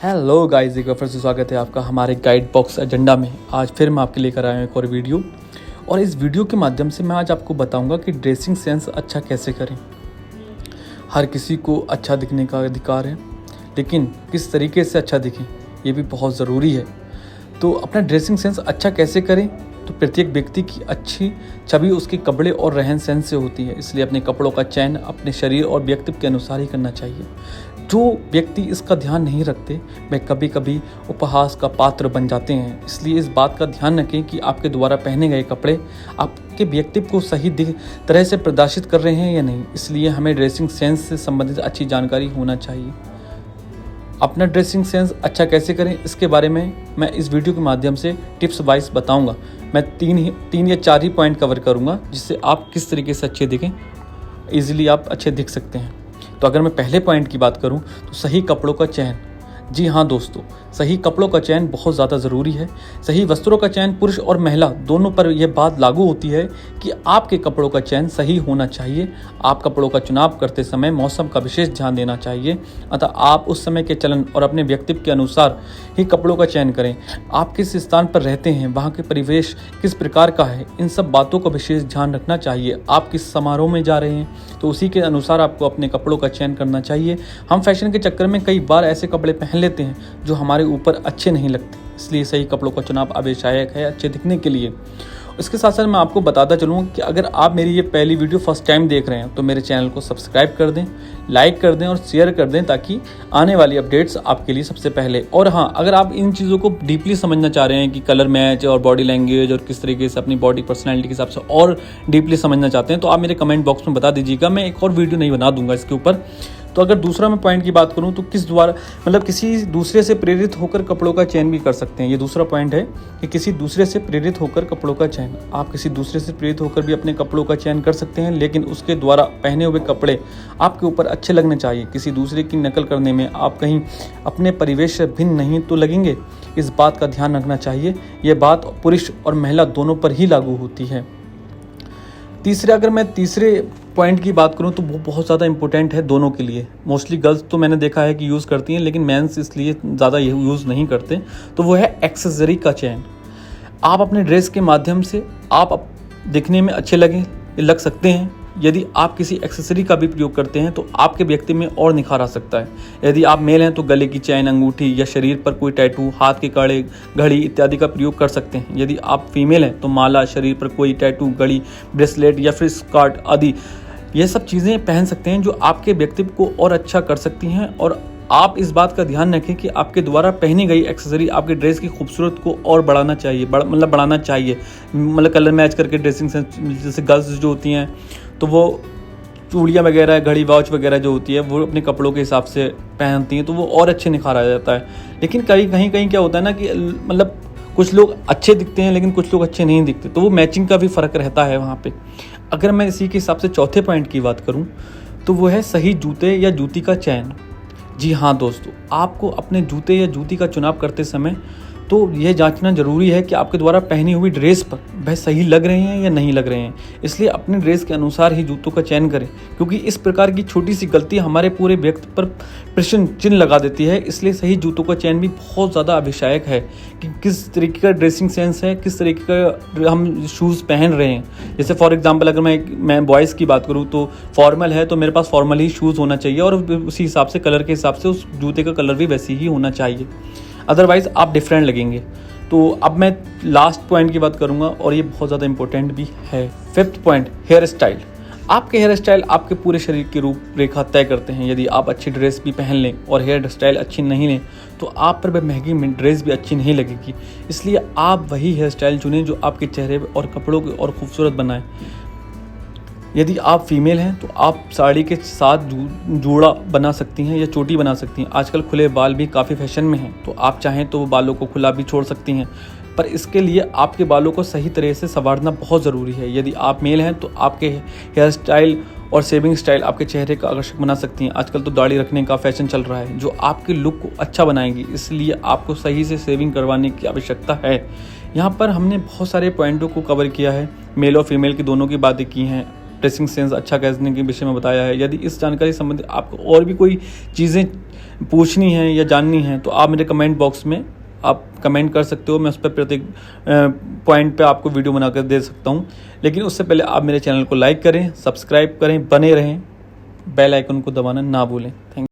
Hello guys, एक बार फिर से स्वागत है आपका हमारे गाइड बॉक्स एजेंडा में। आज फिर मैं आपके लेकर आया हूँ एक और वीडियो, और इस वीडियो के माध्यम से मैं आज आपको बताऊंगा कि ड्रेसिंग सेंस अच्छा कैसे करें। हर किसी को अच्छा दिखने का अधिकार है, लेकिन किस तरीके से अच्छा दिखें ये भी बहुत ज़रूरी है। तो अपना ड्रेसिंग सेंस अच्छा कैसे करें, तो प्रत्येक व्यक्ति की अच्छी छवि उसके कपड़े और रहन सहन से होती है। इसलिए अपने कपड़ों का चयन अपने शरीर और व्यक्तित्व के अनुसार ही करना चाहिए। जो व्यक्ति इसका ध्यान नहीं रखते वे कभी कभी उपहास का पात्र बन जाते हैं। इसलिए इस बात का ध्यान रखें कि आपके द्वारा पहने गए कपड़े आपके व्यक्तित्व को सही तरह से प्रदर्शित कर रहे हैं या नहीं। इसलिए हमें ड्रेसिंग सेंस से संबंधित अच्छी जानकारी होना चाहिए। अपना ड्रेसिंग सेंस अच्छा कैसे करें, इसके बारे में मैं इस वीडियो के माध्यम से टिप्स वाइज बताऊंगा। मैं तीन या चार ही पॉइंट कवर करूंगा, जिससे आप किस तरीके से अच्छे दिखें, ईजिली आप अच्छे दिख सकते हैं। तो अगर मैं पहले पॉइंट की बात करूं तो सही कपड़ों का चयन। जी हाँ दोस्तों, सही कपड़ों का चयन बहुत ज़्यादा ज़रूरी है। सही वस्त्रों का चयन पुरुष और महिला दोनों पर यह बात लागू होती है कि आपके कपड़ों का चयन सही होना चाहिए। आप कपड़ों का चुनाव करते समय मौसम का विशेष ध्यान देना चाहिए। अतः आप उस समय के चलन और अपने व्यक्तित्व के अनुसार ही कपड़ों का चयन करें। आप किस स्थान पर रहते हैं, वहाँ के परिवेश किस प्रकार का है, इन सब बातों का विशेष ध्यान रखना चाहिए। आप किस समारोह में जा रहे हैं तो उसी के अनुसार आपको अपने कपड़ों का चयन करना चाहिए। हम फैशन के चक्कर में कई बार ऐसे कपड़े पहन लेते हैं जो हमारे ऊपर अच्छे नहीं लगते। इसलिए सही कपड़ों का चुनाव आवश्यक है अच्छे दिखने के लिए। इसके साथ साथ मैं आपको बताता चलूँ कि अगर आप मेरी ये पहली वीडियो फर्स्ट टाइम देख रहे हैं तो मेरे चैनल को सब्सक्राइब कर दें, लाइक कर दें और शेयर कर दें, ताकि आने वाली अपडेट्स आपके लिए सबसे पहले। और हाँ, अगर आप इन चीज़ों को डीपली समझना चाह रहे हैं कि कलर मैच और बॉडी लैंग्वेज और किस तरीके से अपनी बॉडी पर्सनैलिटी के हिसाब से और डीपली समझना चाहते हैं, तो आप मेरे कमेंट बॉक्स में बता दीजिएगा। मैं एक और वीडियो नहीं बना दूंगा इसके ऊपर। तो अगर दूसरा मैं पॉइंट की बात करूं तो किसी दूसरे से प्रेरित होकर कपड़ों का चयन भी कर सकते हैं। ये दूसरा पॉइंट है कि किसी दूसरे से प्रेरित होकर कपड़ों का चयन। आप किसी दूसरे से प्रेरित होकर भी अपने कपड़ों का चयन कर सकते हैं, लेकिन उसके द्वारा पहने हुए कपड़े आपके ऊपर अच्छे लगने चाहिए। किसी दूसरे की नकल करने में आप कहीं अपने परिवेश से भिन्न नहीं तो लगेंगे, इस बात का ध्यान रखना चाहिए। यह बात पुरुष और महिला दोनों पर ही लागू होती है। अगर मैं तीसरे पॉइंट की बात करूं तो वो बहुत ज़्यादा इंपॉर्टेंट है दोनों के लिए। मोस्टली गर्ल्स तो मैंने देखा है कि यूज़ करती हैं, लेकिन मेंस इसलिए ज़्यादा यूज़ नहीं करते। तो वो है एक्सेसरी का चयन। आप अपने ड्रेस के माध्यम से आप दिखने में अच्छे लग सकते हैं। यदि आप किसी एक्सेसरी का भी प्रयोग करते हैं तो आपके व्यक्ति में और निखार आ सकता है। यदि आप मेल हैं तो गले की चैन, अंगूठी या शरीर पर कोई टैटू, हाथ के कड़े, घड़ी इत्यादि का प्रयोग कर सकते हैं। यदि आप फीमेल हैं तो माला, शरीर पर कोई टैटू, घड़ी, ब्रेसलेट या फिर स्कर्ट आदि ये सब चीज़ें पहन सकते हैं जो आपके व्यक्तित्व को और अच्छा कर सकती हैं। और आप इस बात का ध्यान रखें कि आपके द्वारा पहनी गई एक्सेसरी आपके ड्रेस की खूबसूरत को और बढ़ाना चाहिए, बढ़ाना चाहिए। कलर मैच करके ड्रेसिंग सेंस, जैसे गर्ल्स जो होती हैं तो वो चूड़ियाँ वगैरह, घड़ी, वॉच वगैरह जो होती है वो अपने कपड़ों के हिसाब से पहनती हैं, तो वो और अच्छे निखार आ जाता है। लेकिन कहीं क्या होता है ना कि कुछ लोग अच्छे दिखते हैं लेकिन कुछ लोग अच्छे नहीं दिखते, तो वो मैचिंग का भी फ़र्क रहता है वहाँ पे। अगर मैं इसी के हिसाब से चौथे पॉइंट की बात करूँ तो वो है सही जूते या जूती का चयन। जी हाँ दोस्तों, आपको अपने जूते या जूती का चुनाव करते समय तो यह जांचना जरूरी है कि आपके द्वारा पहनी हुई ड्रेस पर वह सही लग रहे हैं या नहीं लग रहे हैं। इसलिए अपने ड्रेस के अनुसार ही जूतों का चयन करें, क्योंकि इस प्रकार की छोटी सी गलती हमारे पूरे व्यक्ति पर प्रश्न चिन्ह लगा देती है। इसलिए सही जूतों का चयन भी बहुत ज़्यादा आवश्यक है कि किस तरीके का ड्रेसिंग सेंस है, किस तरीके का हम शूज़ पहन रहे हैं। जैसे फॉर एग्जाम्पल अगर मैं बॉयज़ की बात करूँ तो फॉर्मल है तो मेरे पास फॉर्मल ही शूज़ होना चाहिए, और उसी हिसाब से कलर के हिसाब से उस जूते का कलर भी वैसे ही होना चाहिए, अदरवाइज़ आप डिफरेंट लगेंगे। तो अब मैं लास्ट पॉइंट की बात करूंगा, और ये बहुत ज़्यादा इंपॉर्टेंट भी है। Fifth point, hair style. आपके हेयर स्टाइल आपके पूरे शरीर की रूपरेखा तय करते हैं। यदि आप अच्छी ड्रेस भी पहन लें और हेयर स्टाइल अच्छी नहीं लें तो आप पर वह महंगी ड्रेस भी अच्छी नहीं लगेगी। इसलिए आप वही हेयर स्टाइल चुनें जो आपके चेहरे और कपड़ों को और खूबसूरत बनाए। यदि आप फीमेल हैं तो आप साड़ी के साथ जूड़ा बना सकती हैं या चोटी बना सकती हैं। आजकल खुले बाल भी काफ़ी फैशन में हैं, तो आप चाहें तो बालों को खुला भी छोड़ सकती हैं, पर इसके लिए आपके बालों को सही तरह से संवारना बहुत ज़रूरी है। यदि आप मेल हैं तो आपके हेयर स्टाइल और शेविंग स्टाइल आपके चेहरे का आकर्षक बना सकती हैं। आजकल तो दाढ़ी रखने का फैशन चल रहा है जो आपके लुक को अच्छा बनाएगी, इसलिए आपको सही से शेविंग करवाने की आवश्यकता है। यहाँ पर हमने बहुत सारे पॉइंटों को कवर किया है, मेल और फीमेल की दोनों की बातें की हैं। ड्रेसिंग सेंस अच्छा करने के विषय में बताया है। यदि इस जानकारी संबंधित आपको और भी कोई चीज़ें पूछनी है या जाननी है तो आप मेरे कमेंट बॉक्स में आप कमेंट कर सकते हो। मैं उस पर प्रत्येक पॉइंट पे आपको वीडियो बनाकर दे सकता हूँ। लेकिन उससे पहले आप मेरे चैनल को लाइक करें, सब्सक्राइब करें, बने रहें, बेल आइकन को दबाना ना भूलें। Thank you.